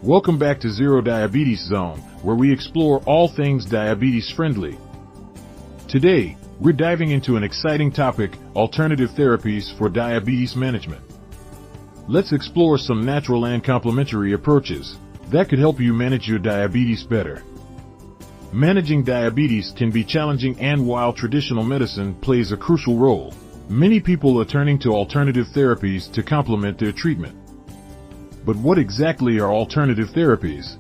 Welcome back to ZeroDiabetes Zone, where we explore all things diabetes-friendly. Today, we're diving into an exciting topic, alternative therapies for diabetes management. Let's explore some natural and complementary approaches that could help you manage your diabetes better. Managing diabetes can be challenging, and while traditional medicine plays a crucial role, many people are turning to alternative therapies to complement their treatment. But what exactly are alternative therapies?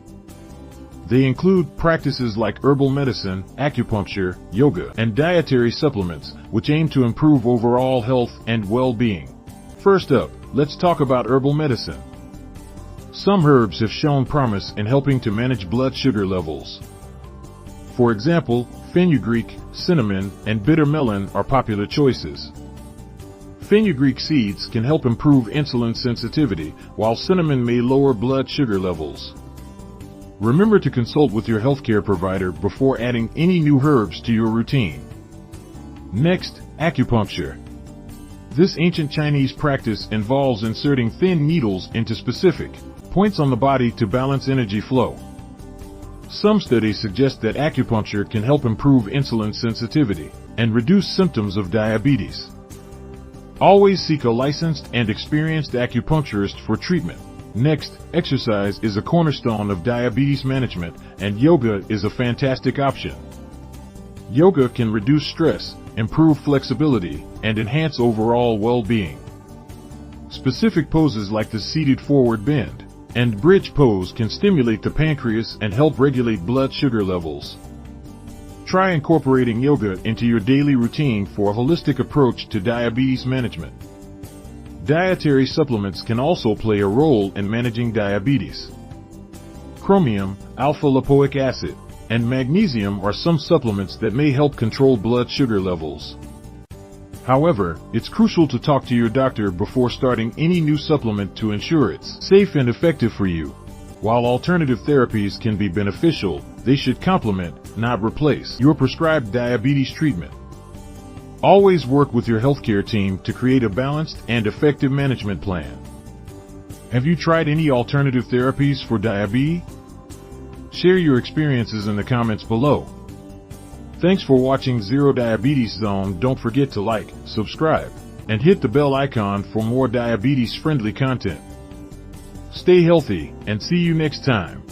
They include practices like herbal medicine, acupuncture, yoga, and dietary supplements, which aim to improve overall health and well-being. First up, let's talk about herbal medicine. Some herbs have shown promise in helping to manage blood sugar levels. For example, fenugreek, cinnamon, and bitter melon are popular choices. Fenugreek seeds can help improve insulin sensitivity, while cinnamon may lower blood sugar levels. Remember to consult with your healthcare provider before adding any new herbs to your routine. Next, acupuncture. This ancient Chinese practice involves inserting thin needles into specific points on the body to balance energy flow. Some studies suggest that acupuncture can help improve insulin sensitivity and reduce symptoms of diabetes. Always seek a licensed and experienced acupuncturist for treatment. Next, exercise is a cornerstone of diabetes management, and yoga is a fantastic option. Yoga can reduce stress, improve flexibility, and enhance overall well-being. Specific poses like the seated forward bend and bridge pose can stimulate the pancreas and help regulate blood sugar levels. Try incorporating yoga into your daily routine for a holistic approach to diabetes management. Dietary supplements can also play a role in managing diabetes. Chromium, Alpha-Lipoic acid, and Magnesium are some supplements that may help control blood sugar levels. However, it's crucial to talk to your doctor before starting any new supplement to ensure it's safe and effective for you. While alternative therapies can be beneficial, they should complement, not replace, your prescribed diabetes treatment. Always work with your healthcare team to create a balanced and effective management plan. Have you tried any alternative therapies for diabetes? Share your experiences in the comments below. Thanks for watching ZeroDiabetes Zone. Don't forget to like, subscribe, and hit the bell icon for more diabetes-friendly content. Stay healthy, and see you next time.